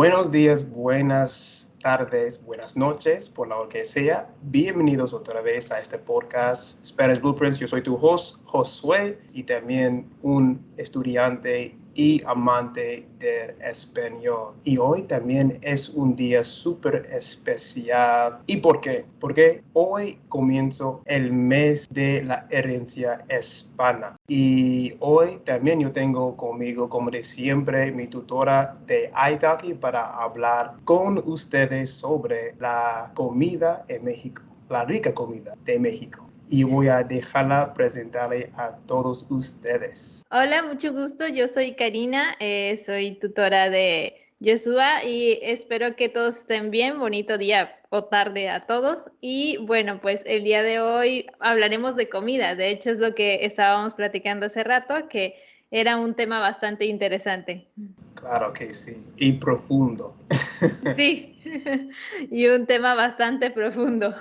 Buenos días, buenas tardes, buenas noches, por lo que sea. Bienvenidos otra vez a este podcast Spanish Blueprints. Yo soy tu host, Josué, y también un estudiante y amante del español. Y hoy también es un día súper especial. ¿Y por qué? Porque hoy comienzo el mes de la herencia hispana. Y hoy también yo tengo conmigo, como de siempre, mi tutora de Italki para hablar con ustedes sobre la comida en México, la rica comida de México. Y voy a dejarla presentarle a todos ustedes. Hola, mucho gusto. Yo soy Karina, soy tutora de Joshua y espero que todos estén bien. Bonito día o tarde a todos. Y bueno, pues el día de hoy hablaremos de comida. De hecho, es lo que estábamos platicando hace rato, que era un tema bastante interesante. Claro que sí, y profundo. Sí, y un tema bastante profundo.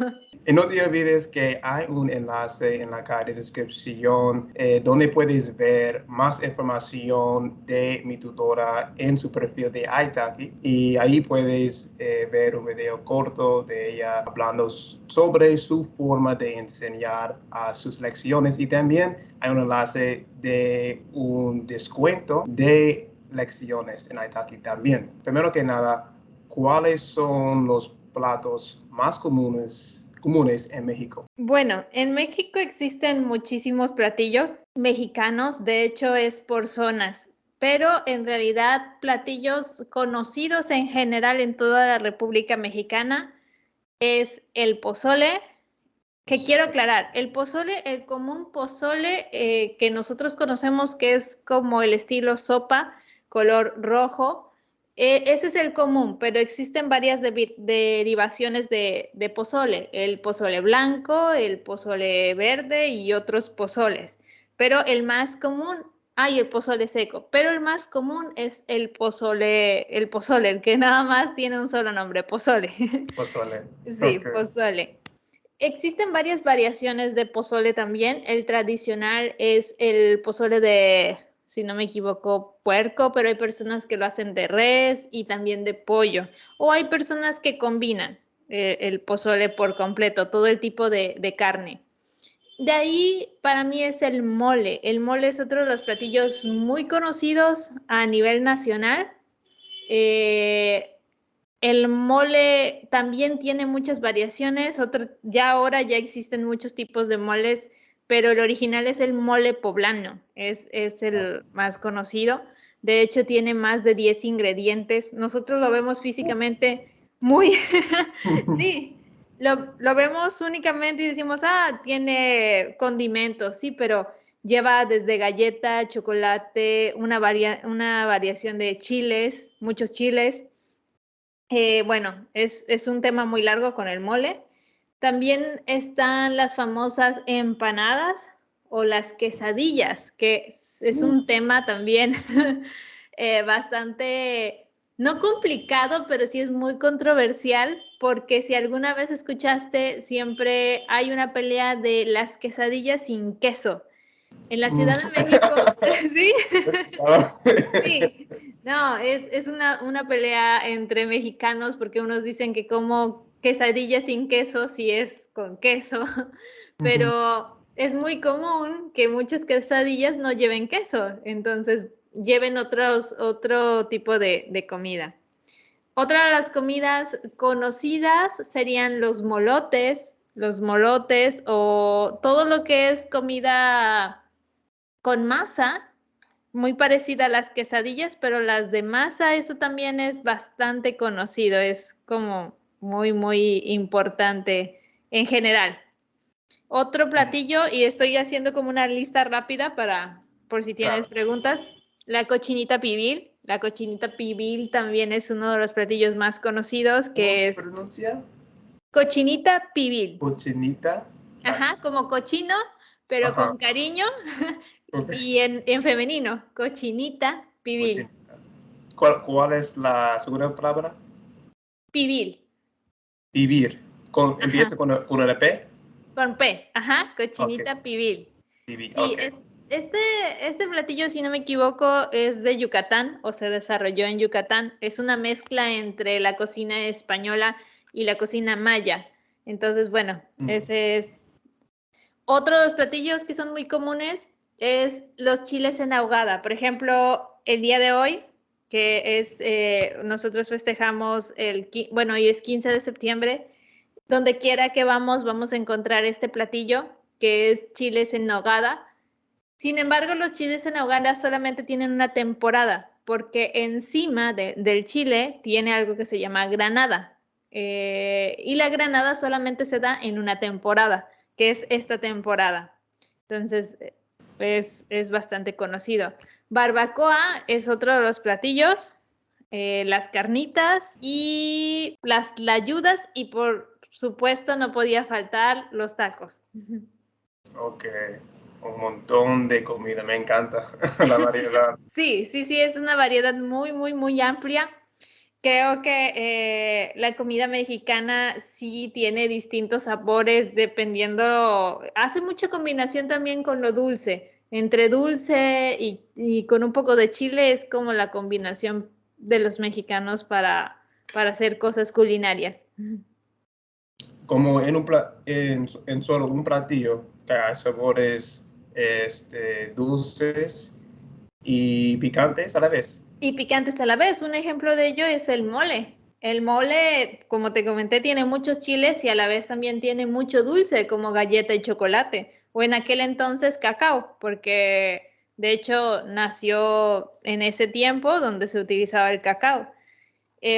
Y no te olvides que hay un enlace en la caja de descripción donde puedes ver más información de mi tutora en su perfil de Italki, y ahí puedes ver un video corto de ella hablando sobre su forma de enseñar sus lecciones, y también hay un enlace de un descuento de lecciones en Italki también. Primero que nada, ¿cuáles son los platos más comunes en México? Bueno, en México existen muchísimos platillos mexicanos, de hecho es por zonas, pero en realidad platillos conocidos en general en toda la República Mexicana es el pozole, que quiero aclarar, el pozole, el común pozole que nosotros conocemos que es como el estilo sopa, color rojo. Ese es el común, pero existen varias derivaciones de pozole, el pozole blanco, el pozole verde y otros pozoles, pero el más común, hay el pozole seco, pero el más común es el pozole, el que nada más tiene un solo nombre, pozole. Pozole. Sí, Okay. pozole. Existen varias variaciones de pozole también. El tradicional es el pozole de, si no me equivoco, puerco, pero hay personas que lo hacen de res y también de pollo. O hay personas que combinan el pozole por completo, todo el tipo de carne. De ahí, para mí es el mole. El mole es otro de los platillos muy conocidos a nivel nacional. Eh, el mole también tiene muchas variaciones, ya ahora ya existen muchos tipos de moles, pero el original es el mole poblano, es el más conocido. De hecho, tiene más de 10 ingredientes. Nosotros lo vemos físicamente muy, sí, lo vemos únicamente y decimos, tiene condimentos, sí, pero lleva desde galleta, chocolate, una variación de chiles, muchos chiles. Bueno, es un tema muy largo con el mole. También están las famosas empanadas o las quesadillas, que es un tema también bastante, no complicado, pero sí es muy controversial, porque si alguna vez escuchaste, siempre hay una pelea de las quesadillas sin queso. En la Ciudad de México, ¿sí? Sí, no, es una pelea entre mexicanos porque unos dicen que como quesadilla sin queso si es con queso, pero es muy común que muchas quesadillas no lleven queso, entonces lleven otro tipo de comida. Otra de las comidas conocidas serían los molotes o todo lo que es comida con masa, muy parecida a las quesadillas, pero las de masa, eso también es bastante conocido, es como muy importante en general. Otro platillo, y estoy haciendo como una lista rápida por si tienes Claro. preguntas, la cochinita pibil. La cochinita pibil también es uno de los platillos más conocidos, ¿Cómo que se es pronuncia? cochinita pibil. Cochinita. Ajá, como cochino, pero Ajá. con cariño Okay. y en femenino, cochinita pibil. Cochinita. ¿Cuál es la segunda palabra? Pibil, Vivir. ajá, Empieza con una P. con P, ajá, Ok. cochinita pibil. Vivir. Y Ok. Este platillo, si no me equivoco, es de Yucatán o se desarrolló en Yucatán. Es una mezcla entre la cocina española y la cocina maya. Entonces, bueno, ese es otro de los platillos que son muy comunes, es los chiles en ahogada. Por ejemplo, el día de hoy, que es, nosotros festejamos bueno, hoy es 15 de septiembre, donde quiera que vamos a encontrar este platillo, que es chiles en nogada. Sin embargo, los chiles en ahogada solamente tienen una temporada, porque encima del chile tiene algo que se llama granada. Y la granada solamente se da en una temporada, que es esta temporada. Entonces, es bastante conocido. Barbacoa es otro de los platillos, las carnitas y las tlayudas y por supuesto no podía faltar los tacos. Ok, un montón de comida, me encanta la variedad. Sí, es una variedad muy, muy, muy amplia. Creo que la comida mexicana sí tiene distintos sabores dependiendo, hace mucha combinación también con lo dulce. Entre dulce y con un poco de chile es como la combinación de los mexicanos para hacer cosas culinarias. Como en solo un platillo, que hay sabores dulces y picantes a la vez. Y picantes a la vez. Un ejemplo de ello es el mole. El mole, como te comenté, tiene muchos chiles y a la vez también tiene mucho dulce, como galleta y chocolate. O en aquel entonces cacao, porque de hecho nació en ese tiempo donde se utilizaba el cacao.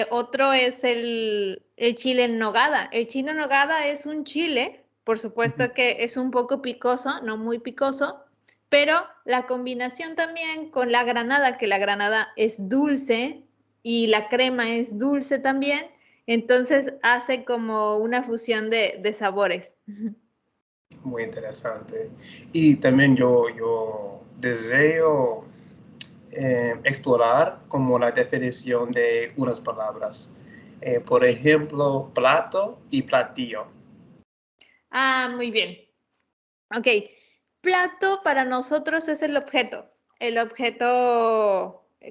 Otro es el chile en nogada. El chile en nogada es un chile, por supuesto que es un poco picoso, no muy picoso, pero la combinación también con la granada, que la granada es dulce y la crema es dulce también, entonces hace como una fusión de sabores. Muy interesante. Y también yo deseo explorar como la definición de unas palabras. Por ejemplo, plato y platillo. Ah, muy bien. Ok, plato para nosotros es el objeto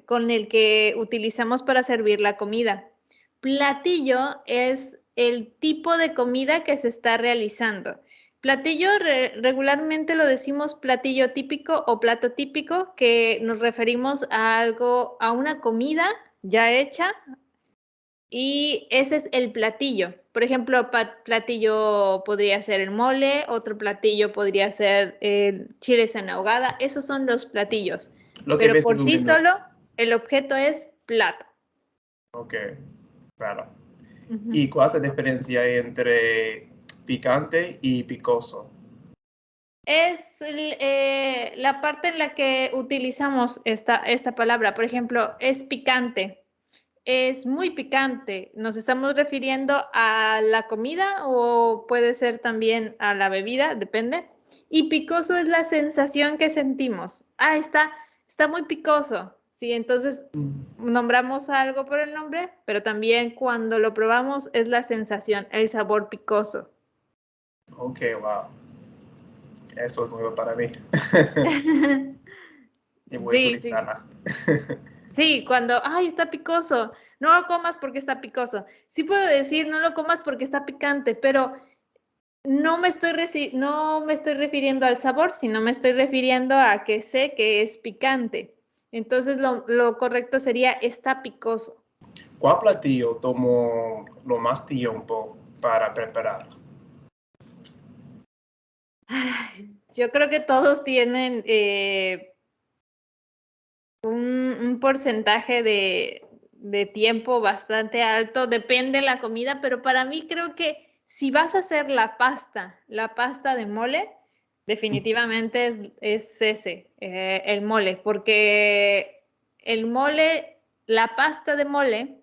con el que utilizamos para servir la comida. Platillo es el tipo de comida que se está realizando. Platillo regularmente lo decimos platillo típico o plato típico, que nos referimos a algo, a una comida ya hecha y ese es el platillo. Por ejemplo, platillo podría ser el mole, otro platillo podría ser el chiles en ahogada. Esos son los platillos. Lo que Pero ves por en un sí menú. solo, el objeto es plato. Ok, claro. Ujú. ¿Y cuál es la diferencia entre picante y picoso? Es la parte en la que utilizamos esta palabra. Por ejemplo, es picante. Es muy picante. ¿Nos estamos refiriendo a la comida o puede ser también a la bebida? Depende. Y picoso es la sensación que sentimos. Ah, está muy picoso. Sí, entonces nombramos algo por el nombre, pero también cuando lo probamos es la sensación, el sabor picoso. Ok, wow. Eso es nuevo para mí. Y voy a Sí, sí. utilizarla. Sí, cuando, ay, está picoso, no lo comas porque está picoso. Sí puedo decir, no lo comas porque está picante, pero no me estoy refiriendo al sabor, sino me estoy refiriendo a que sé que es picante. Entonces lo correcto sería está picoso. ¿Cuál platillo tomó lo más tiempo para preparar? Yo creo que todos tienen un porcentaje de tiempo bastante alto, depende de la comida, pero para mí creo que si vas a hacer la pasta de mole, definitivamente es ese, el mole, porque el mole, la pasta de mole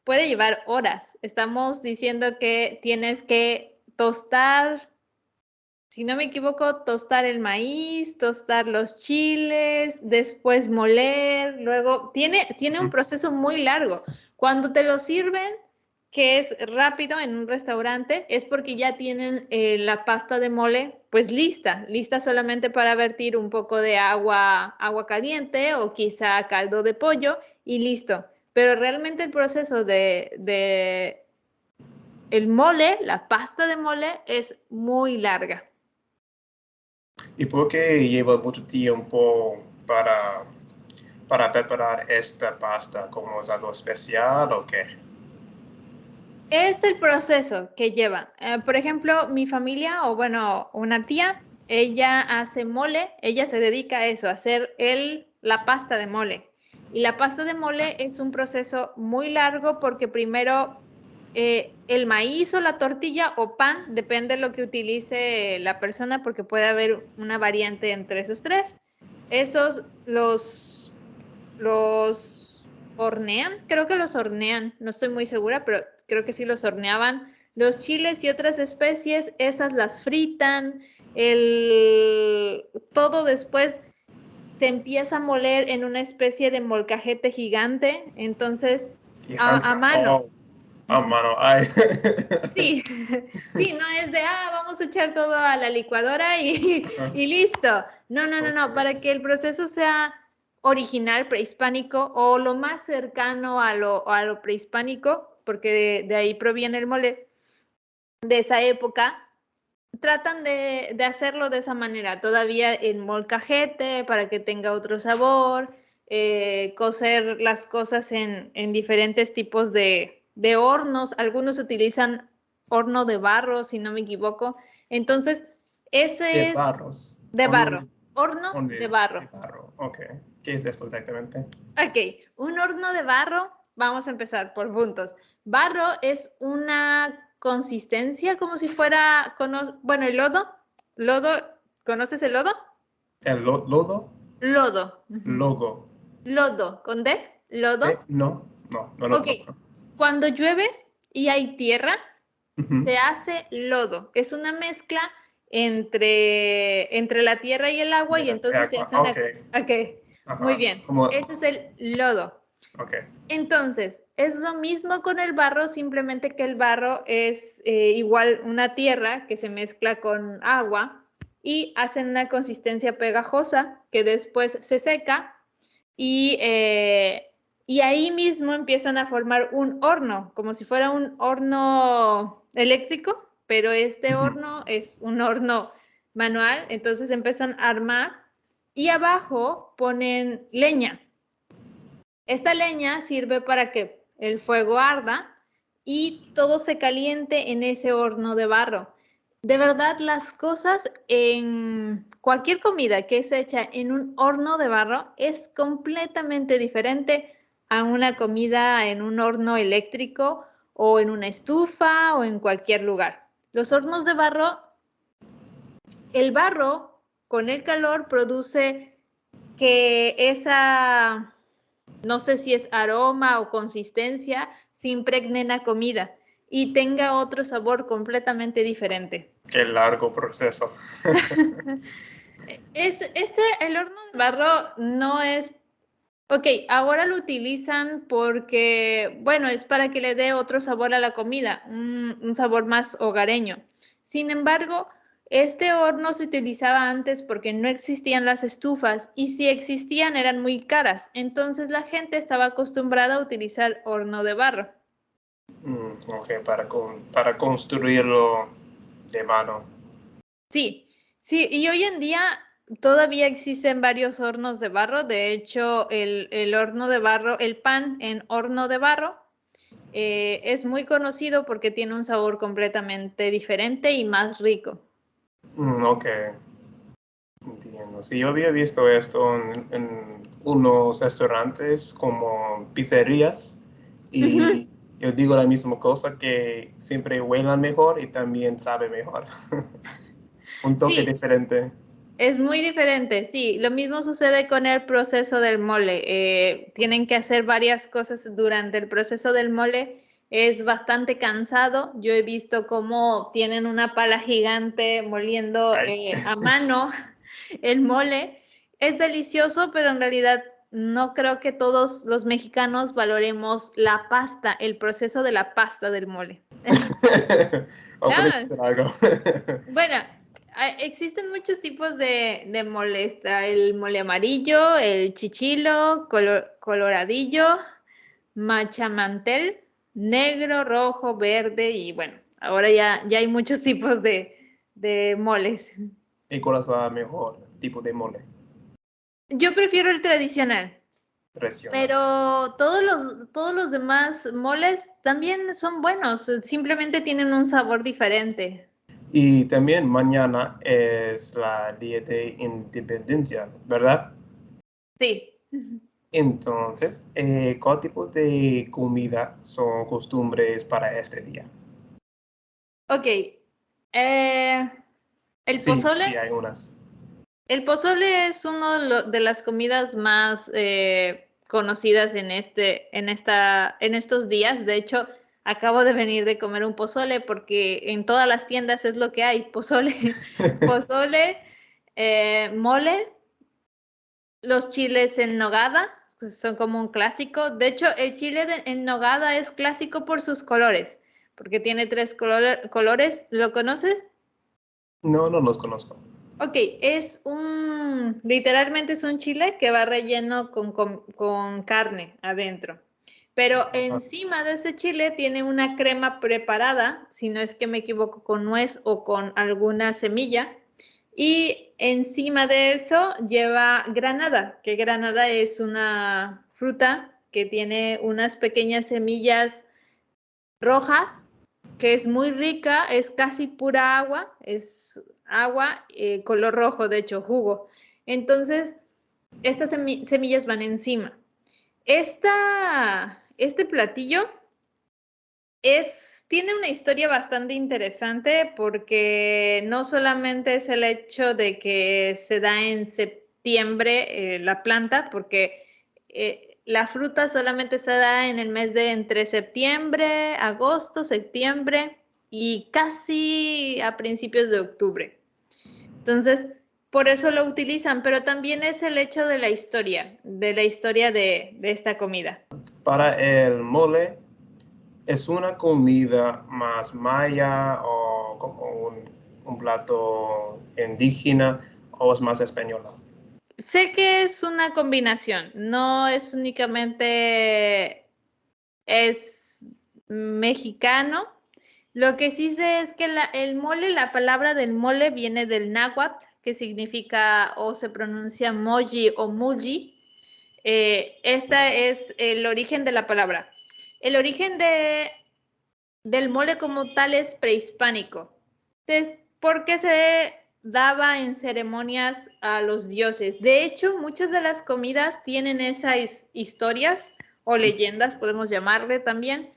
puede llevar horas. Estamos diciendo que tienes que tostar, si no me equivoco, tostar el maíz, tostar los chiles, después moler, luego tiene un proceso muy largo. Cuando te lo sirven, que es rápido en un restaurante es porque ya tienen la pasta de mole pues lista solamente para vertir un poco de agua caliente o quizá caldo de pollo y listo. Pero realmente el proceso de el mole, la pasta de mole, es muy larga. ¿Y por qué lleva mucho tiempo para preparar esta pasta? ¿Como es algo especial o qué? Es el proceso que lleva. Por ejemplo, mi familia, o bueno, una tía, ella hace mole, ella se dedica a eso, a hacer la pasta de mole. Y la pasta de mole es un proceso muy largo porque primero el maíz o la tortilla o pan, depende de lo que utilice la persona, porque puede haber una variante entre esos tres. Esos los hornean, creo que los hornean, no estoy muy segura, pero creo que sí los horneaban. Los chiles y otras especies, esas las fritan, todo después se empieza a moler en una especie de molcajete gigante, entonces a mano. Oh, a mano, ay. Sí, sí, no es de, vamos a echar todo a la licuadora y listo. No, no, no, no, para que el proceso sea original, prehispánico o lo más cercano a lo prehispánico, porque de ahí proviene el mole de esa época, tratan de hacerlo de esa manera, todavía en molcajete para que tenga otro sabor, cocer las cosas en diferentes tipos de hornos, algunos utilizan horno de barro, si no me equivoco, entonces De ese es barros. de barro, horno de De barro. barro, ok. ¿Qué es esto exactamente? Ok, un horno de barro, vamos a empezar por puntos. Barro es una consistencia como si fuera, bueno, el lodo, ¿conoces el lodo? ¿El lodo? Lodo, Logo. lodo, con D, lodo. No, no lo Ok, conozco. cuando llueve y hay tierra, Ujú. se hace lodo. Es una mezcla entre la tierra y el agua y entonces se hace una... Ok, Ok, muy ajá. bien. Como, Ese es el lodo. ok. Entonces, es lo mismo con el barro, simplemente que el barro es igual una tierra que se mezcla con agua y hacen una consistencia pegajosa que después se seca y ahí mismo empiezan a formar un horno, como si fuera un horno eléctrico, pero este Ujú. horno es un horno manual, entonces empiezan a armar y abajo ponen leña. Esta leña sirve para que el fuego arda y todo se caliente en ese horno de barro. De verdad, las cosas en cualquier comida que es hecha en un horno de barro es completamente diferente a una comida en un horno eléctrico o en una estufa o en cualquier lugar. Los hornos de barro, el barro con el calor produce que no sé si es aroma o consistencia, se impregne en la comida y tenga otro sabor completamente diferente. Qué largo proceso. El horno de barro no es... Ok, ahora lo utilizan porque, bueno, es para que le dé otro sabor a la comida, un sabor más hogareño. Sin embargo, este horno se utilizaba antes porque no existían las estufas y si existían eran muy caras. Entonces la gente estaba acostumbrada a utilizar horno de barro. Ok, para construirlo de mano. Sí, sí, y hoy en día todavía existen varios hornos de barro. De hecho, el horno de barro, el pan en horno de barro, es muy conocido porque tiene un sabor completamente diferente y más rico. Ok, entiendo. Sí, yo había visto esto en unos restaurantes como pizzerías y yo digo la misma cosa, que siempre huelan mejor y también sabe mejor. Un toque Sí, diferente. es muy diferente, sí. Lo mismo sucede con el proceso del mole. Tienen que hacer varias cosas durante el proceso del mole. Es bastante cansado. Yo he visto cómo tienen una pala gigante moliendo Ay. a mano el mole. Es delicioso, pero en realidad no creo que todos los mexicanos valoremos la pasta, el proceso de la pasta del mole. ¿Puedes decir algo? Bueno, existen muchos tipos de mole. Está el mole amarillo, el chichilo, coloradillo, machamantel, negro, rojo, verde y bueno, ahora ya hay muchos tipos de moles. ¿Y cuál es la mejor tipo de mole? Yo prefiero el tradicional. Pero todos los demás moles también son buenos, simplemente tienen un sabor diferente. Y también mañana es la Día de Independencia, ¿verdad? Sí. Entonces, ¿cuál tipo de comida son costumbres para este día? Ok. El Sí, pozole. sí, hay unas. El pozole es una de las comidas más conocidas en estos días. De hecho, acabo de venir de comer un pozole porque en todas las tiendas es lo que hay, pozole, pozole, mole, los chiles en nogada, son como un clásico. De hecho, el chile en nogada es clásico por sus colores, porque tiene tres colores. ¿Lo conoces? No, no los conozco. Ok, literalmente es un chile que va relleno con carne adentro. Pero encima de ese chile tiene una crema preparada, si no es que me equivoco, con nuez o con alguna semilla. Y encima de eso lleva granada, que granada es una fruta que tiene unas pequeñas semillas rojas, que es muy rica, es casi pura agua, es agua, color rojo, de hecho, jugo. Entonces, estas semillas van encima. Este platillo tiene una historia bastante interesante porque no solamente es el hecho de que se da en septiembre la planta, porque la fruta solamente se da en el mes de entre septiembre, agosto, septiembre y casi a principios de octubre. Entonces, por eso lo utilizan, pero también es el hecho de la historia de esta comida. Para el mole, ¿es una comida más maya o como un plato indígena o es más española? Sé que es una combinación, no es únicamente es mexicano. Lo que sí sé es que el mole, la palabra del mole viene del náhuatl, que significa o se pronuncia moji o mulli. Este es el origen de la palabra. El origen del mole como tal es prehispánico. Entonces, ¿por qué se daba en ceremonias a los dioses? De hecho, muchas de las comidas tienen esas historias o leyendas, podemos llamarle también,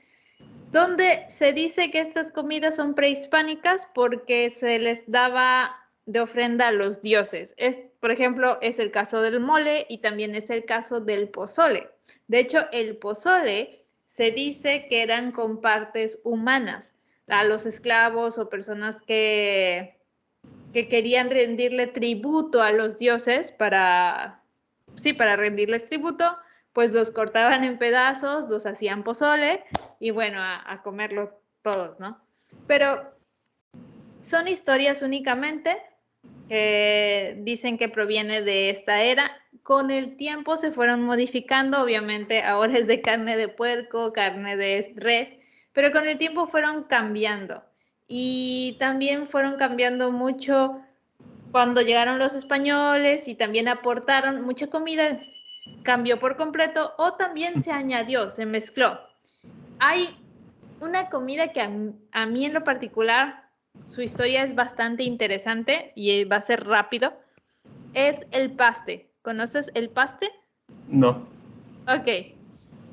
donde se dice que estas comidas son prehispánicas porque se les daba de ofrenda a los dioses. Por ejemplo, es el caso del mole y también es el caso del pozole. De hecho, el pozole se dice que eran con partes humanas. A los esclavos o personas que querían rendirle tributo a los dioses para rendirles tributo, pues los cortaban en pedazos, los hacían pozole y bueno, a comerlo todos, ¿no? Pero son historias únicamente que dicen que proviene de esta era. Con el tiempo se fueron modificando, obviamente ahora es de carne de puerco, carne de res, pero con el tiempo fueron cambiando. Y también fueron cambiando mucho cuando llegaron los españoles y también aportaron mucha comida, cambió por completo o también se añadió, se mezcló. Hay una comida que a mí en lo particular, su historia es bastante interesante y va a ser rápido, es el paste. ¿Conoces el paste? No. Ok.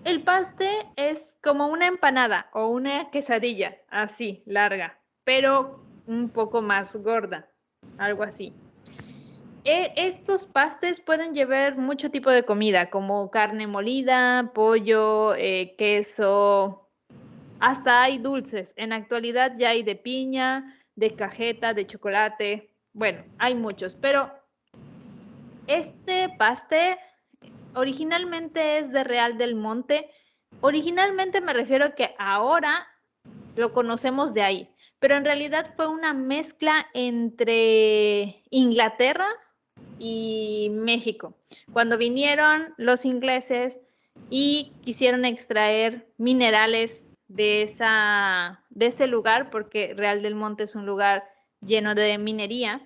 El paste es como una empanada o una quesadilla, así, larga, pero un poco más gorda, algo así. Estos pastes pueden llevar mucho tipo de comida, como carne molida, pollo, queso, hasta hay dulces. En la actualidad ya hay de piña, de cajeta, de chocolate. Bueno, hay muchos, pero este paste originalmente es de Real del Monte. Originalmente me refiero a que ahora lo conocemos de ahí, pero en realidad fue una mezcla entre Inglaterra y México. Cuando vinieron los ingleses y quisieron extraer minerales de ese lugar, porque Real del Monte es un lugar lleno de minería,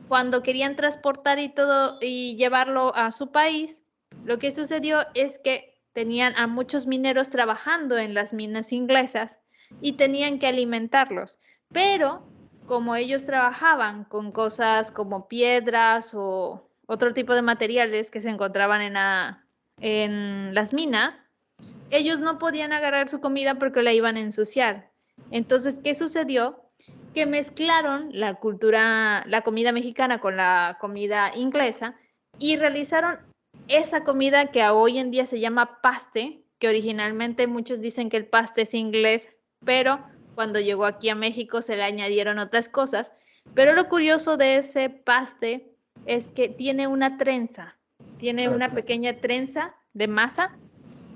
cuando querían transportar y todo y llevarlo a su país, lo que sucedió es que tenían a muchos mineros trabajando en las minas inglesas y tenían que alimentarlos. Pero como ellos trabajaban con cosas como piedras o otro tipo de materiales que se encontraban en las minas, ellos no podían agarrar su comida porque la iban a ensuciar. Entonces, ¿qué sucedió? Que mezclaron la comida mexicana con la comida inglesa y realizaron esa comida que hoy en día se llama paste, que originalmente muchos dicen que el paste es inglés, pero cuando llegó aquí a México se le añadieron otras cosas. Pero lo curioso de ese paste es que tiene una trenza, tiene una pequeña trenza de masa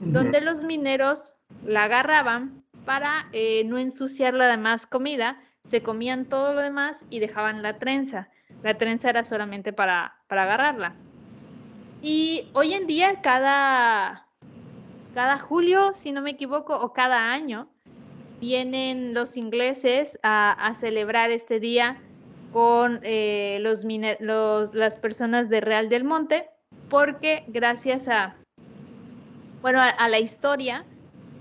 donde los mineros la agarraban para no ensuciar la demás comida, se comían todo lo demás y dejaban la trenza. La trenza era solamente para agarrarla. Y hoy en día, cada julio, si no me equivoco, o cada año, vienen los ingleses a celebrar este día con las personas de Real del Monte, porque gracias a la historia,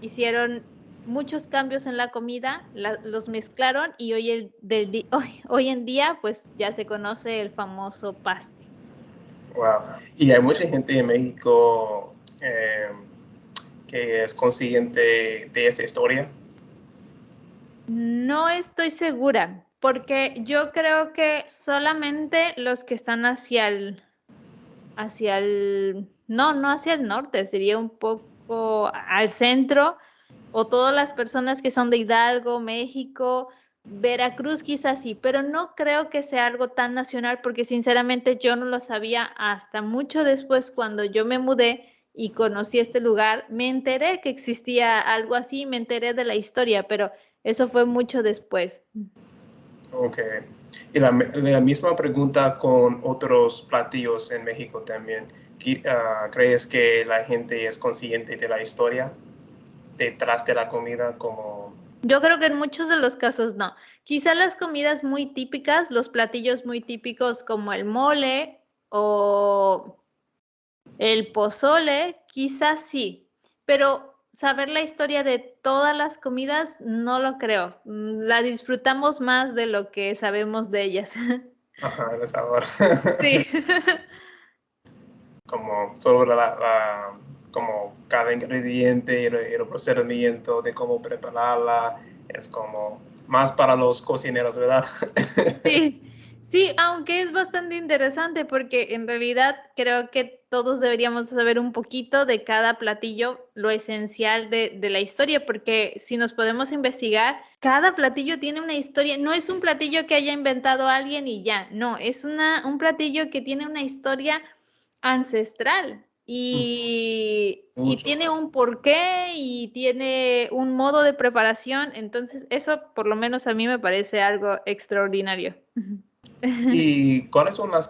hicieron muchos cambios en la comida, los mezclaron y hoy en día pues ya se conoce el famoso paste. Wow. Y hay mucha gente en México que es consciente de esa historia. No estoy segura, porque yo creo que solamente los que están no hacia el norte, sería un poco al centro, o todas las personas que son de Hidalgo, México, Veracruz quizás sí, pero no creo que sea algo tan nacional porque sinceramente yo no lo sabía hasta mucho después cuando yo me mudé y conocí este lugar, me enteré que existía algo así, me enteré de la historia, pero eso fue mucho después. Ok. Y la misma pregunta con otros platillos en México también. ¿Crees que la gente es consciente de la historia detrás de la comida como... Yo creo que en muchos de los casos no. Quizá las comidas muy típicas, los platillos muy típicos como el mole o el pozole, quizás sí, pero saber la historia de todas las comidas no lo creo. La disfrutamos más de lo que sabemos de ellas. Ajá, el sabor. Sí. Como sobre como cada ingrediente y el procedimiento de cómo prepararla es como más para los cocineros, ¿verdad? Sí, sí, aunque es bastante interesante porque en realidad creo que todos deberíamos saber un poquito de cada platillo, lo esencial de la historia, porque si nos podemos investigar, cada platillo tiene una historia, no es un platillo que haya inventado alguien y ya, no, es un platillo que tiene una historia ancestral y Mucho. tiene un porqué y tiene un modo de preparación, entonces eso por lo menos a mí me parece algo extraordinario. ¿Y cuáles son las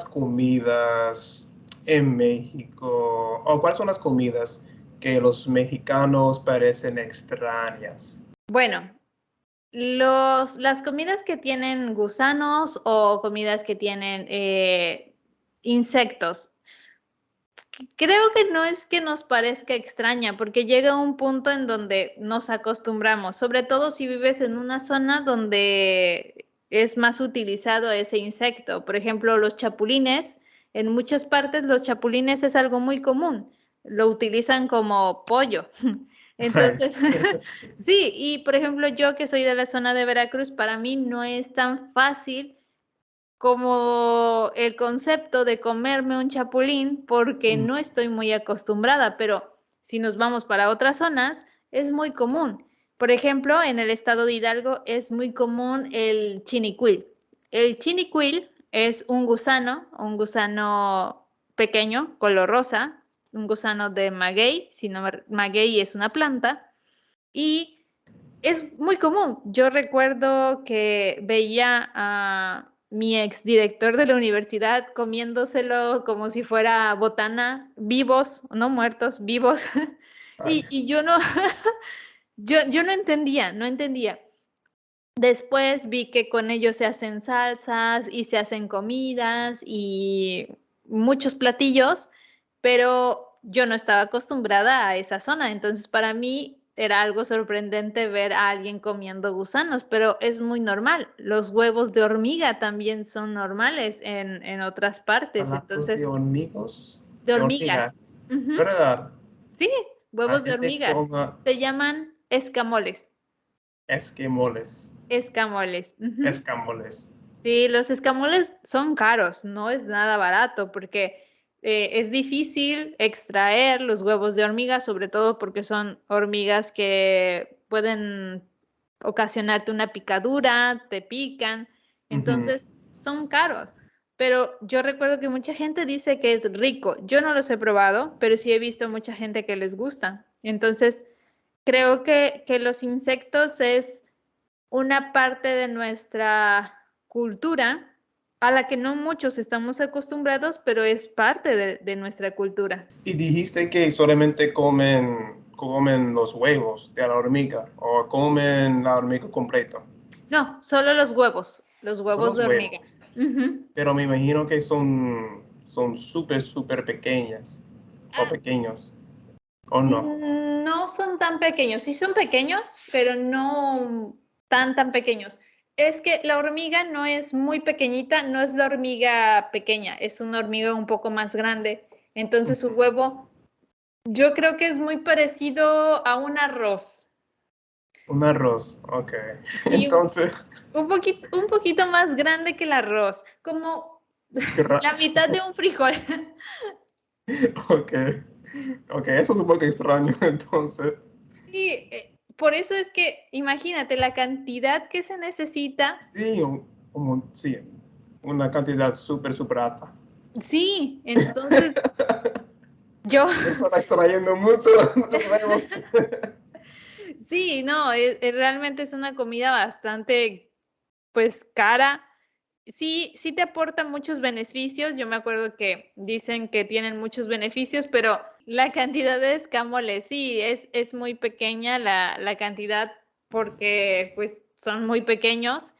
comidas en México, o cuáles son las comidas que los mexicanos parecen extrañas? Bueno, las comidas que tienen gusanos o comidas que tienen insectos, creo que no es que nos parezca extraña, porque llega un punto en donde nos acostumbramos, sobre todo si vives en una zona donde es más utilizado ese insecto. Por ejemplo, los chapulines, en muchas partes los chapulines es algo muy común, lo utilizan como pollo. Entonces, sí, y por ejemplo, yo que soy de la zona de Veracruz, para mí no es tan fácil como el concepto de comerme un chapulín porque no estoy muy acostumbrada, pero si nos vamos para otras zonas, es muy común. Por ejemplo, en el estado de Hidalgo es muy común el chinicuil. El chinicuil es un gusano pequeño, color rosa, un gusano de maguey, maguey es una planta, y es muy común. Yo recuerdo que veía a mi exdirector de la universidad comiéndoselo como si fuera botana, vivos, no muertos, vivos. Y yo no, yo no entendía. Después vi que con ellos se hacen salsas y se hacen comidas y muchos platillos, pero yo no estaba acostumbrada a esa zona, entonces para mí era algo sorprendente ver a alguien comiendo gusanos, pero es muy normal. Los huevos de hormiga también son normales en otras partes, Palabras de entonces, hormigos, de de hormigas. hormigas, Ujú. ¿verdad? Sí, La huevos de gente hormigas. come Se llaman escamoles. esquimoles, Escamoles. Ujú. escamoles. Sí, los escamoles son caros, no es nada barato porque es difícil extraer los huevos de hormiga, sobre todo porque son hormigas que pueden ocasionarte una picadura, te pican, Ujú. entonces son caros. Pero yo recuerdo que mucha gente dice que es rico. Yo no los he probado, pero sí he visto mucha gente que les gusta. Entonces, creo que los insectos es una parte de nuestra cultura a la que no muchos estamos acostumbrados, pero es parte de nuestra cultura. Y dijiste que solamente comen los huevos de la hormiga o comen la hormiga completa. No, solo los Son huevos los de hormiga. huevos. Ujú. Pero me imagino que son súper, súper pequeñas o Ah, pequeños, ¿o no? no son tan pequeños, sí son pequeños, pero no tan pequeños. Es que la hormiga no es muy pequeñita, no es la hormiga pequeña, es una hormiga un poco más grande. Entonces su Ujú. huevo, yo creo que es muy parecido a un arroz. Un arroz, ok. Sí, Entonces, un poquito más grande que el arroz, como qué ra- la mitad de un frijol. ok, ok, eso es un poco extraño, entonces. Sí, por eso es que imagínate la cantidad que se necesita. Sí, sí, una cantidad súper, súper alta. Sí, entonces yo, Están extrayendo mucho los huevos. sí, no, realmente es una comida bastante, pues, cara. Sí, sí te aporta muchos beneficios. Yo me acuerdo que dicen que tienen muchos beneficios, pero la cantidad de escamoles, sí, es muy pequeña la cantidad porque pues son muy pequeños.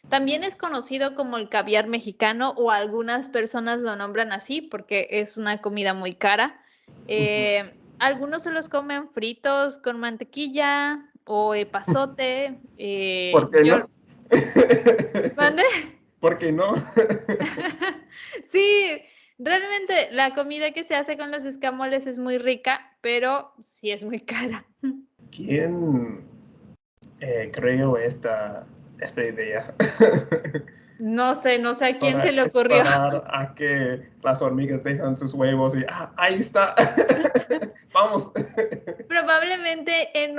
También es conocido como el caviar mexicano o algunas personas lo nombran así porque es una comida muy cara. Algunos se los comen fritos con mantequilla o epazote. ¿Por qué Yo, no? ¿mande? ¿Por qué no? Sí, realmente la comida que se hace con los escamoles es muy rica, pero sí es muy cara. ¿Quién creó esta idea? No sé a quién Para se le ocurrió. esperar a que las hormigas dejan sus huevos y ahí está. Vamos. Probablemente en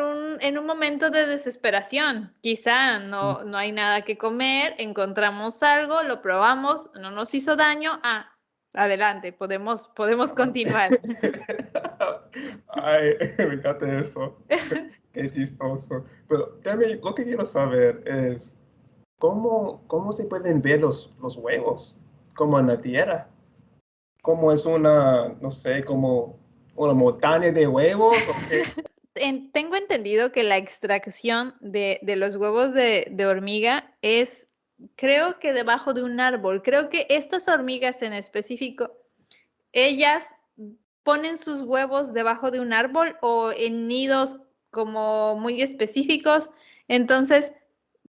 un momento de desesperación, quizá no hay nada que comer, encontramos algo, lo probamos, no nos hizo daño, adelante, podemos continuar. Ay, me encanta eso. Qué chistoso. Pero también lo que quiero saber es cómo se pueden ver los huevos, como en la tierra. ¿Cómo es no sé, como una montaña de huevos o qué? Tengo entendido que la extracción de los huevos de hormiga es, creo que debajo de un árbol. Creo que estas hormigas en específico, ellas ponen sus huevos debajo de un árbol o en nidos como muy específicos. Entonces,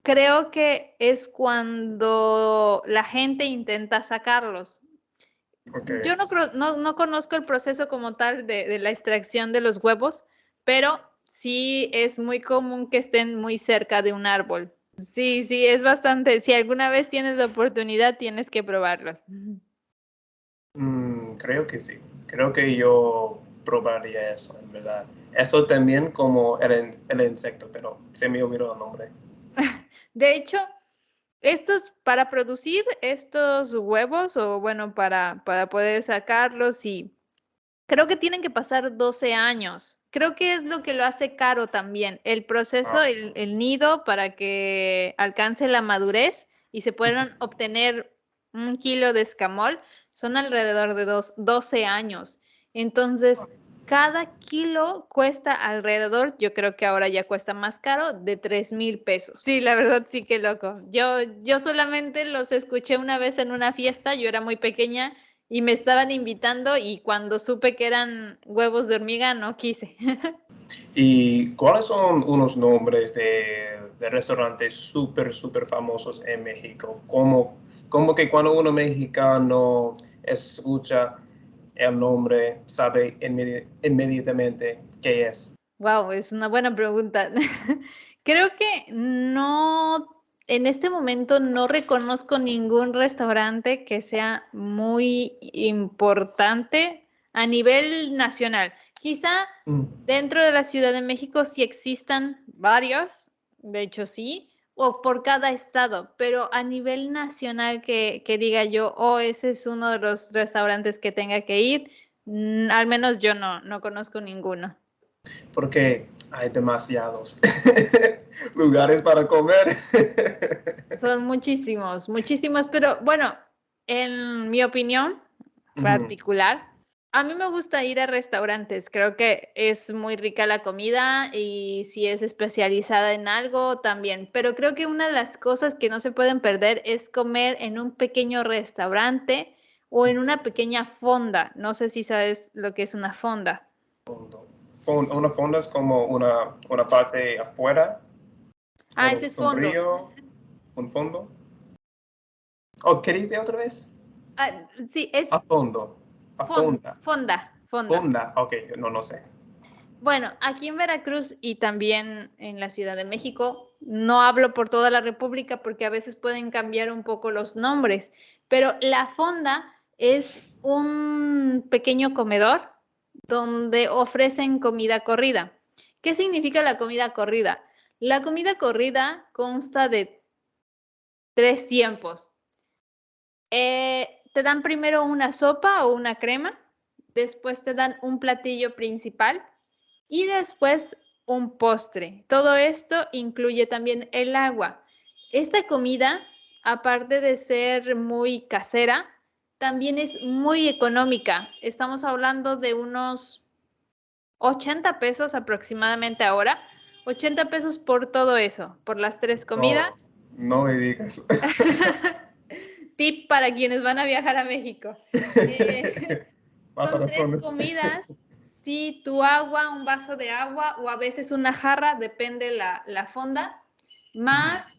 creo que es cuando la gente intenta sacarlos. Ok. Yo no conozco el proceso como tal de la extracción de los huevos, pero sí es muy común que estén muy cerca de un árbol. Sí, sí, es bastante. Si alguna vez tienes la oportunidad, tienes que probarlos. Creo que sí. Creo que yo probaría eso, en verdad. Eso también como el insecto, pero se me olvidó el nombre. De hecho, para producir estos huevos, o bueno, para poder sacarlos, y creo que tienen que pasar 12 años. Creo que es lo que lo hace caro también, el proceso, Ah, el nido para que alcance la madurez y se puedan obtener 1 kilo de escamol, son alrededor de 12 años. Entonces, cada kilo cuesta alrededor, yo creo que ahora ya cuesta más caro, de 3,000 pesos. Sí, la verdad sí que loco. Yo solamente los escuché una vez en una fiesta, yo era muy pequeña y me estaban invitando, y cuando supe que eran huevos de hormiga no quise. ¿Y cuáles son unos nombres de restaurantes súper famosos en México? Como que cuando uno mexicano escucha el nombre, sabe inmediatamente qué es? Wow, es una buena pregunta. Creo que no, en este momento no reconozco ningún restaurante que sea muy importante a nivel nacional. Quizá dentro de la Ciudad de México sí existan varios, de hecho sí, o por cada estado, pero a nivel nacional que diga yo, oh, ese es uno de los restaurantes que tenga que ir, al menos yo no conozco ninguno. Porque hay demasiados lugares para comer. Son muchísimos, pero bueno, en mi opinión Ujú. particular, a mí me gusta ir a restaurantes. Creo que es muy rica la comida, y si es especializada en algo también, pero creo que una de las cosas que no se pueden perder es comer en un pequeño restaurante o en una pequeña fonda. No sé si sabes lo que es una fonda. Fondo. Una fonda es como una parte afuera, Ah, como ese es es un fondo. río, un fondo. Oh, ¿qué dice otra vez? Ah, sí, A es fondo, a fonda, fonda. fonda. Ok, no sé. Bueno, aquí en Veracruz y también en la Ciudad de México, no hablo por toda la República porque a veces pueden cambiar un poco los nombres, pero la fonda es un pequeño comedor donde ofrecen comida corrida. ¿Qué significa la comida corrida? La comida corrida consta de 3 tiempos. Te dan primero una sopa o una crema, después te dan un platillo principal y después un postre. Todo esto incluye también el agua. Esta comida, aparte de ser muy casera, también es muy económica. Estamos hablando de unos 80 pesos aproximadamente ahora. 80 pesos por todo eso, por las 3 comidas. No, no me digas. Tip para quienes van a viajar a México. Eh, Más Son tres razones. comidas, sí, tu agua, un vaso de agua o a veces una jarra, depende la fonda, más,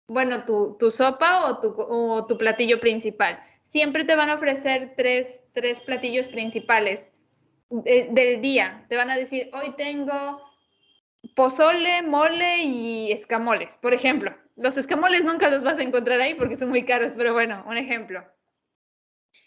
bueno, tu sopa o tu platillo principal. Siempre te van a ofrecer tres platillos principales del día. Te van a decir, hoy tengo pozole, mole y escamoles, por ejemplo. Los escamoles nunca los vas a encontrar ahí porque son muy caros, pero bueno, un ejemplo.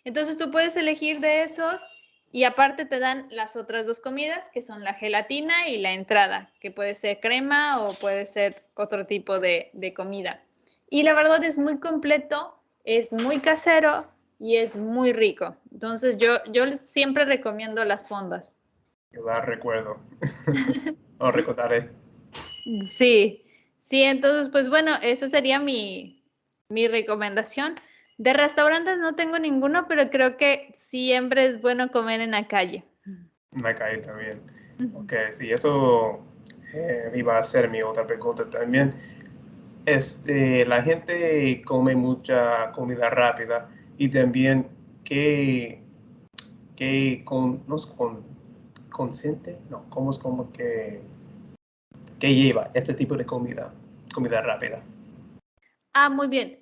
Entonces tú puedes elegir de esos, y aparte te dan las otras 2 comidas, que son la gelatina y la entrada, que puede ser crema o puede ser otro tipo de comida. Y la verdad es muy completo, es muy casero y es muy rico. Entonces yo siempre recomiendo las fondas. Yo la recuerdo. Lo recordaré. Sí, sí, entonces pues bueno, esa sería mi recomendación. De restaurantes no tengo ninguno, pero creo que siempre es bueno comer en la calle. Me caí también. Ujú. Ok, sí, eso iba a ser mi otra pregunta también. La gente come mucha comida rápida y también que, no es consciente, no, ¿cómo es como que lleva este tipo de comida rápida? Ah, muy bien.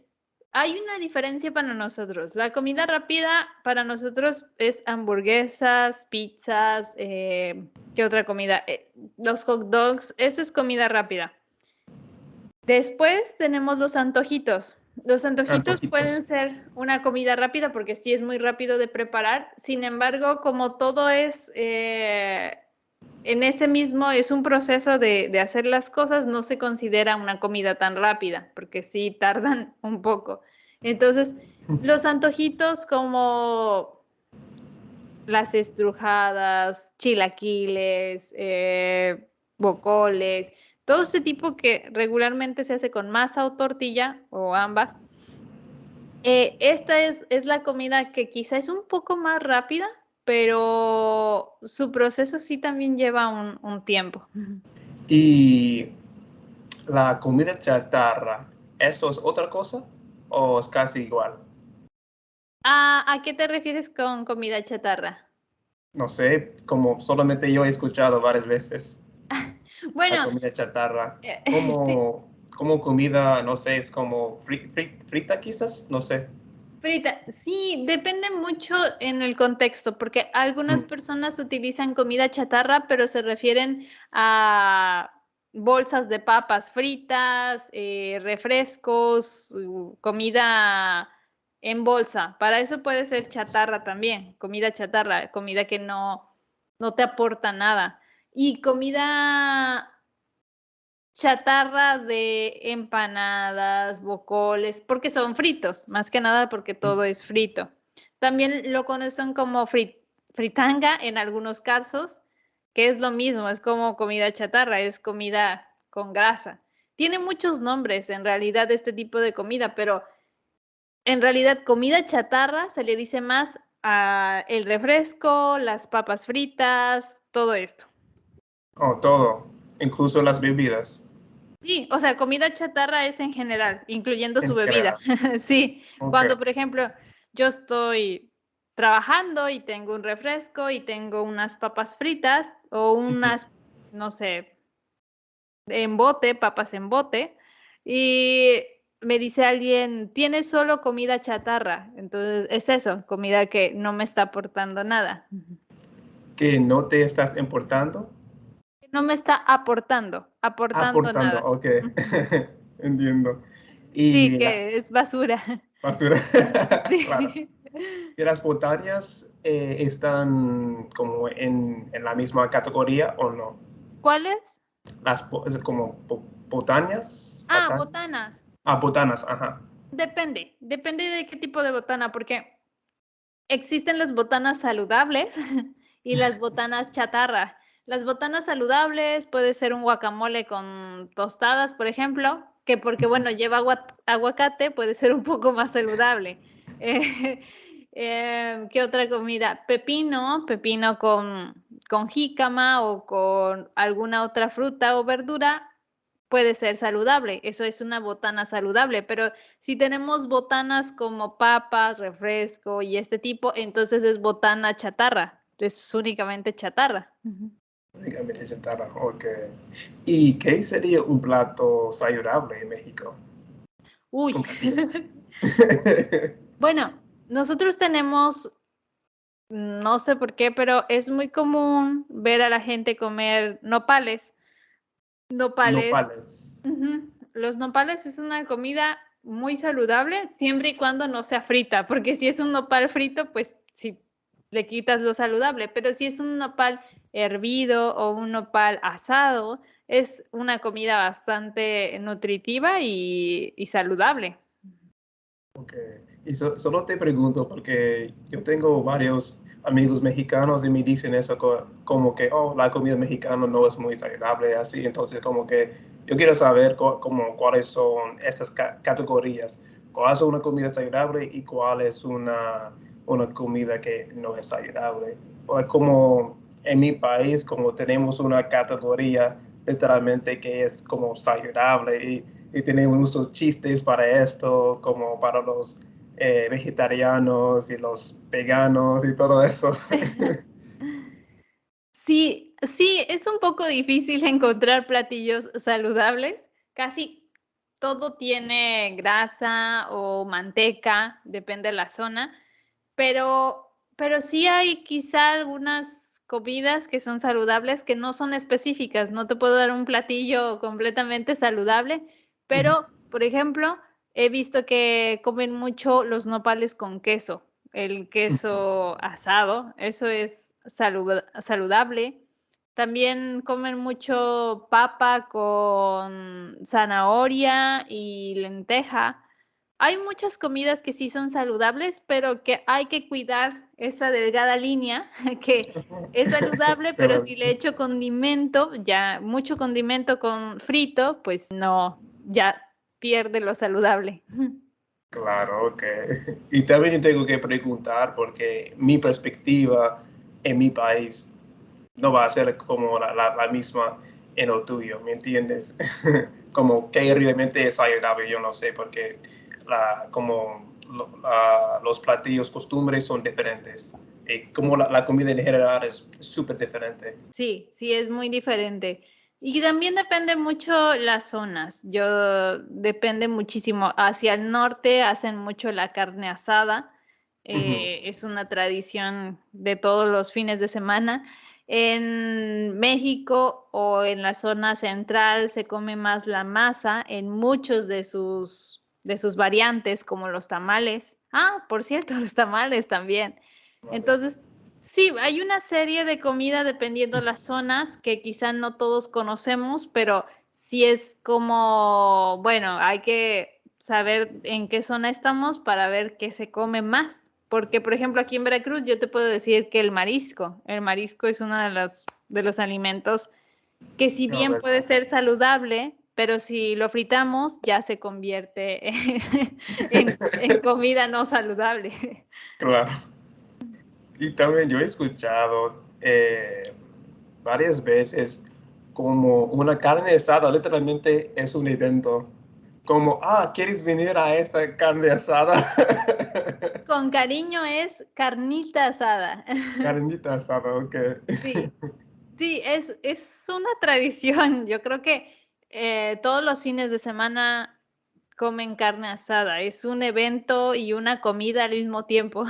Hay una diferencia para nosotros. La comida rápida para nosotros es hamburguesas, pizzas, ¿qué otra comida? Los hot dogs, eso es comida rápida. Después tenemos los antojitos. Los antojitos pueden Antojitos. ser una comida rápida porque sí es muy rápido de preparar. Sin embargo, como todo es en ese mismo es un proceso de hacer las cosas, no se considera una comida tan rápida, porque sí tardan un poco. Entonces, los antojitos como las estrujadas, chilaquiles, bocoles, todo este tipo que regularmente se hace con masa o tortilla, o ambas. Esta es la comida que quizá es un poco más rápida, pero su proceso sí también lleva un tiempo. Y la comida chatarra, ¿eso es otra cosa o es casi igual? ¿A qué te refieres con comida chatarra? No sé, como solamente yo he escuchado varias veces la Bueno, comida chatarra, sí, como comida, no sé, es como frita quizás, no sé. frita, sí, depende mucho en el contexto, porque algunas Mm, personas utilizan comida chatarra, pero se refieren a bolsas de papas fritas, refrescos, comida en bolsa. Para eso puede ser chatarra también, comida chatarra, comida que no te aporta nada. Y comida chatarra de empanadas, bocoles, porque son fritos, más que nada porque todo es frito. También lo conocen como fritanga en algunos casos, que es lo mismo, es como comida chatarra, es comida con grasa. Tiene muchos nombres en realidad este tipo de comida, pero en realidad comida chatarra se le dice más a el refresco, las papas fritas, todo esto. oh, todo, incluso las bebidas Sí, o sea, comida chatarra es en general, incluyendo su en bebida. general. Sí, Ok. cuando, por ejemplo, yo estoy trabajando y tengo un refresco y tengo unas papas fritas o Ujú. unas, no sé, en bote, papas en bote, y me dice alguien, ¿tienes solo comida chatarra? Entonces, es eso, comida que no me está aportando nada. Que no te estás importando, No me está aportando aportando, nada. ok, Ujú. entiendo. Sí, Y las que es basura. basura, claro. Sí. ¿Y las botanas están como en la misma categoría o no? ¿Cuáles? Es como botanas, Ah, botanas. ah, botanas, ajá. Depende de qué tipo de botana, porque existen las botanas saludables y las botanas chatarra. Las botanas saludables puede ser un guacamole con tostadas, por ejemplo, que porque, bueno, lleva aguacate, puede ser un poco más saludable. ¿Qué otra comida? Pepino con jícama o con alguna otra fruta o verdura puede ser saludable. Eso es una botana saludable, pero si tenemos botanas como papas, refresco y este tipo, entonces es botana chatarra, es únicamente chatarra. Únicamente chatarra, ok. ¿Y qué sería un plato saludable en México? Uy, Un platillo. bueno, nosotros tenemos, no sé por qué, pero es muy común ver a la gente comer nopales. Nopales, Nopales. los nopales es una comida muy saludable siempre y cuando no sea frita, porque si es un nopal frito, pues sí, le quitas lo saludable, pero si es un nopal hervido o un nopal asado, es una comida bastante nutritiva y saludable. Ok. Y solo te pregunto porque yo tengo varios amigos mexicanos y me dicen eso como que, oh, la comida mexicana no es muy saludable, así. Entonces, como que yo quiero saber como cuáles son estas categorías. ¿Cuál es una comida saludable y cuál es una comida que no es saludable? Pues como en mi país, como tenemos una categoría literalmente que es como saludable y tenemos muchos chistes para esto, como para los vegetarianos y los veganos y todo eso. Sí, sí, es un poco difícil encontrar platillos saludables. Casi todo tiene grasa o manteca, depende de la zona, pero sí hay quizá algunas comidas que son saludables que no son específicas. No te puedo dar un platillo completamente saludable, pero, por ejemplo, he visto que comen mucho los nopales con queso, el queso asado, eso es saludable. También comen mucho papa con zanahoria y lenteja. Hay muchas comidas que sí son saludables, pero que hay que cuidar esa delgada línea, que es saludable, pero Claro, si le echo condimento, ya mucho condimento con frito, pues no, ya pierde lo saludable. claro, ok. Y también yo tengo que preguntar porque mi perspectiva en mi país no va a ser como la misma en lo tuyo, ¿me entiendes? Como que realmente es saludable, yo no sé, porque los platillos, costumbres son diferentes. Y como la comida en general es súper diferente. Sí, sí, es muy diferente. Y también depende mucho las zonas. Depende muchísimo. Hacia el norte hacen mucho la carne asada. Ujú. Es una tradición de todos los fines de semana. En México o en la zona central se come más la masa en muchos de sus variantes, como los tamales. Ah, por cierto, los tamales también. Vale. Entonces, sí, hay una serie de comida dependiendo las zonas que quizá no todos conocemos, pero sí es como, bueno, hay que saber en qué zona estamos para ver qué se come más. Porque, por ejemplo, aquí en Veracruz yo te puedo decir que el marisco es uno de los alimentos que si bien puede Correcto. ser saludable, pero si lo fritamos ya se convierte en comida no saludable. Claro. Y también yo he escuchado varias veces como una carne asada literalmente es un evento. Como, ¿quieres venir a esta carne asada? Con cariño es carnita asada. Carnita asada, ok. Sí, sí, es una tradición. Yo creo que todos los fines de semana comen carne asada. Es un evento y una comida al mismo tiempo.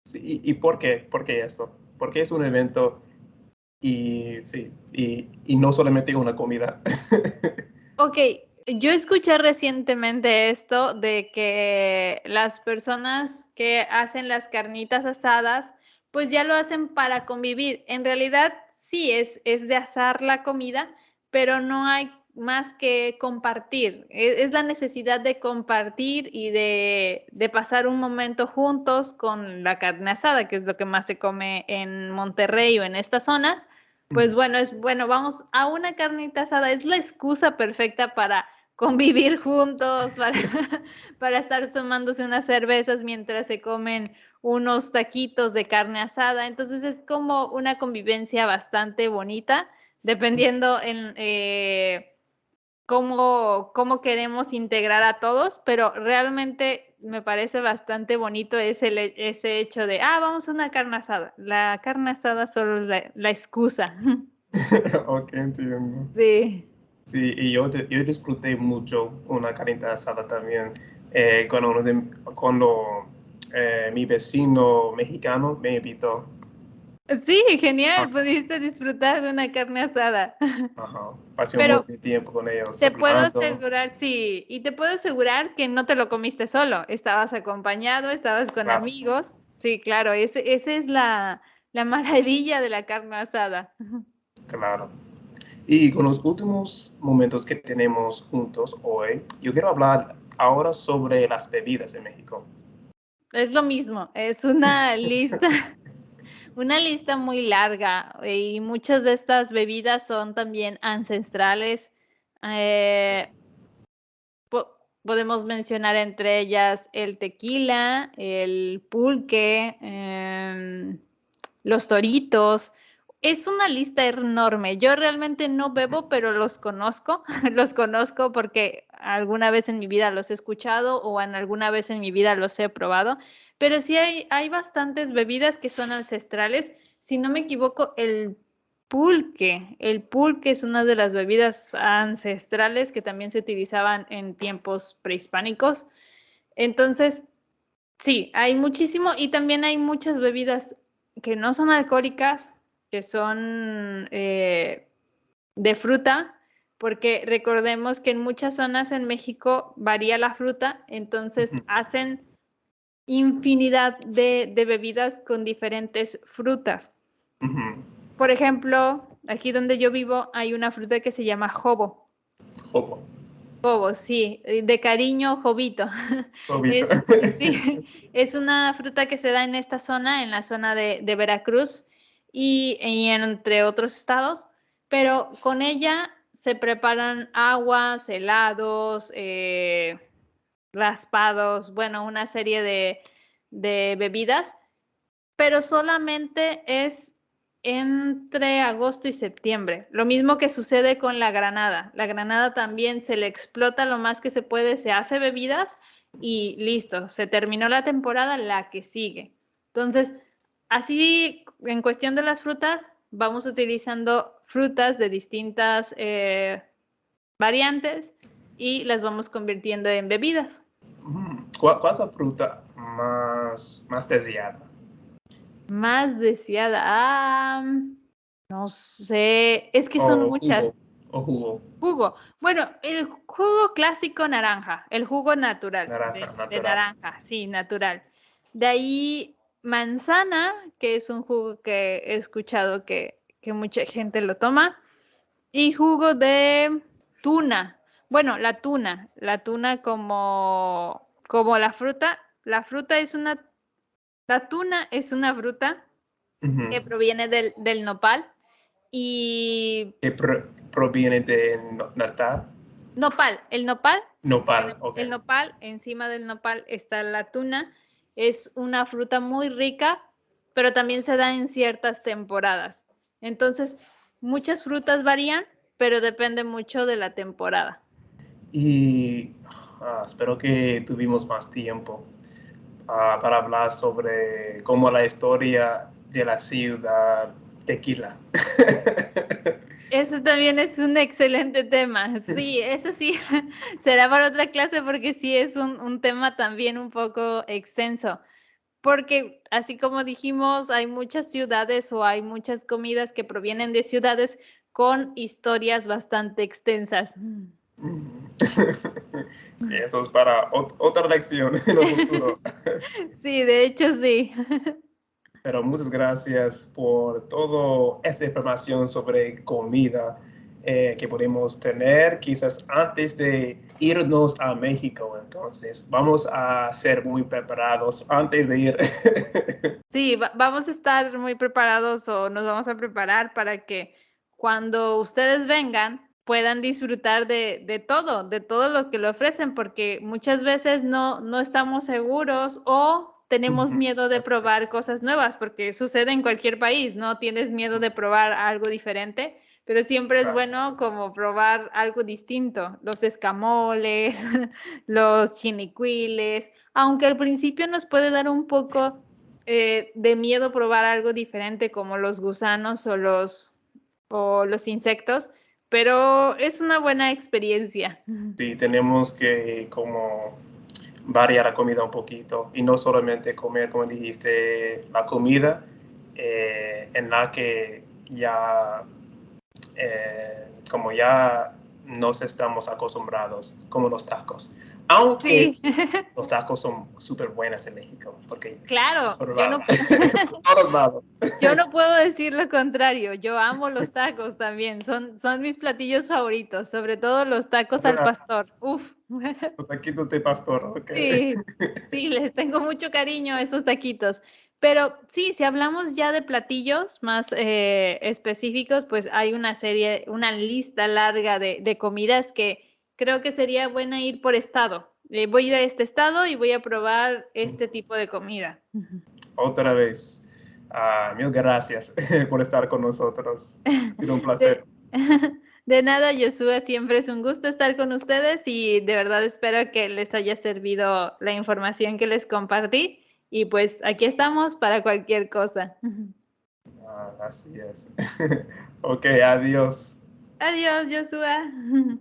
Sí, ¿y por qué? ¿Por qué esto? Porque es un evento y sí, y no solamente una comida. Ok, yo escuché recientemente esto de que las personas que hacen las carnitas asadas, pues ya lo hacen para convivir. En realidad, sí, es de asar la comida, pero no hay más que compartir. Es la necesidad de compartir y de pasar un momento juntos con la carne asada, que es lo que más se come en Monterrey o en estas zonas. Pues bueno, vamos a una carnita asada, es la excusa perfecta para convivir juntos, para estar tomándose unas cervezas mientras se comen unos taquitos de carne asada. Entonces es como una convivencia bastante bonita, dependiendo en cómo queremos integrar a todos, pero realmente me parece bastante bonito ese hecho de, vamos a una carne asada. La carne asada solo es la excusa. Ok, entiendo. Sí. Sí, y yo disfruté mucho una carnita asada también cuando mi vecino mexicano me invitó. Sí, genial, Ah, pudiste disfrutar de una carne asada. ajá, pasé un Pero buen tiempo con ellos te puedo hablando. asegurar, sí, y te puedo asegurar que no te lo comiste solo, estabas acompañado, estabas con Claro, amigos. Sí, claro, esa es la maravilla de la carne asada. claro. Y con los últimos momentos que tenemos juntos hoy, yo quiero hablar ahora sobre las bebidas en México. Es lo mismo, es una lista, una lista muy larga y muchas de estas bebidas son también ancestrales. Eh, Podemos mencionar entre ellas el tequila, el pulque, los toritos. Es una lista enorme. Yo realmente no bebo, pero los conozco. Los conozco porque alguna vez en mi vida los he escuchado o alguna vez en mi vida los he probado. Pero sí hay bastantes bebidas que son ancestrales. Si no me equivoco, el pulque. El pulque es una de las bebidas ancestrales que también se utilizaban en tiempos prehispánicos. Entonces, sí, hay muchísimo y también hay muchas bebidas que no son alcohólicas, que son de fruta, porque recordemos que en muchas zonas en México varía la fruta, entonces Ujú, hacen infinidad de bebidas con diferentes frutas. ujú. Por ejemplo, Aquí donde yo vivo hay una fruta que se llama jobo. Jobo. Jobo, sí, de cariño, jobito. Jobito. Sí, es una fruta que se da en esta zona, en la zona de Veracruz y entre otros estados, pero con ella se preparan aguas, helados, raspados, bueno, una serie de bebidas, pero solamente es entre agosto y septiembre. Lo mismo que sucede con la granada. La granada también se le explota lo más que se puede, se hace bebidas y listo, se terminó la temporada, la que sigue. Entonces, así en cuestión de las frutas, vamos utilizando frutas de distintas variantes y las vamos convirtiendo en bebidas. ¿Cuál es la fruta más deseada? Más deseada. No sé, es que son O muchas. jugo. O jugo. Jugo. Bueno, el jugo clásico naranja, el jugo natural Naranja, de natural. naranja, sí, natural. De ahí manzana, que es un jugo que he escuchado que mucha gente lo toma. Y jugo de tuna. Bueno, la tuna como la fruta. La tuna es una fruta que proviene del nopal y Que proviene de natal. nopal, Nopal, ok. el nopal, encima del nopal está la tuna, es una fruta muy rica, pero también se da en ciertas temporadas. Entonces, muchas frutas varían, pero depende mucho de la temporada. Y espero que tuvimos más tiempo para hablar sobre cómo la historia de la ciudad Tequila. Eso también es un excelente tema. Sí, eso sí, será para otra clase porque sí es un tema también un poco extenso. Porque así como dijimos, hay muchas ciudades o hay muchas comidas que provienen de ciudades con historias bastante extensas. Sí, eso es para otra lección en el futuro. Sí, de hecho sí. Pero muchas gracias por toda esa información sobre comida que podemos tener quizás antes de irnos a México. Entonces, vamos a ser muy preparados antes de ir. Sí, vamos a estar muy preparados o nos vamos a preparar para que cuando ustedes vengan puedan disfrutar de todo lo que le ofrecen, porque muchas veces no estamos seguros o tenemos miedo de probar cosas nuevas, porque sucede en cualquier país, ¿no? Tienes miedo de probar algo diferente, pero siempre es bueno como probar algo distinto, los escamoles, los chinicuiles, aunque al principio nos puede dar un poco de miedo probar algo diferente como los gusanos o los insectos, pero es una buena experiencia. Sí, tenemos que como variar la comida un poquito y no solamente comer, como dijiste, la comida en la que ya, como ya nos estamos acostumbrados, como los tacos. Aunque Sí, los tacos son súper buenos en México, porque es claro, por todos lados. yo no puedo decir lo contrario, yo amo los tacos también, son mis platillos favoritos, sobre todo los tacos al pastor. Uf. Los taquitos de pastor, ok. Sí, sí, les tengo mucho cariño a esos taquitos. Pero sí, si hablamos ya de platillos más específicos, pues hay una lista larga de comidas que creo que sería buena ir por estado. Voy a ir a este estado y voy a probar este tipo de comida. Otra vez, mil gracias por estar con nosotros. Ha sido un De, placer. de nada, Josué, siempre es un gusto estar con ustedes y de verdad espero que les haya servido la información que les compartí. Y pues aquí estamos para cualquier cosa. Así es. Ok, adiós. Adiós, Josué.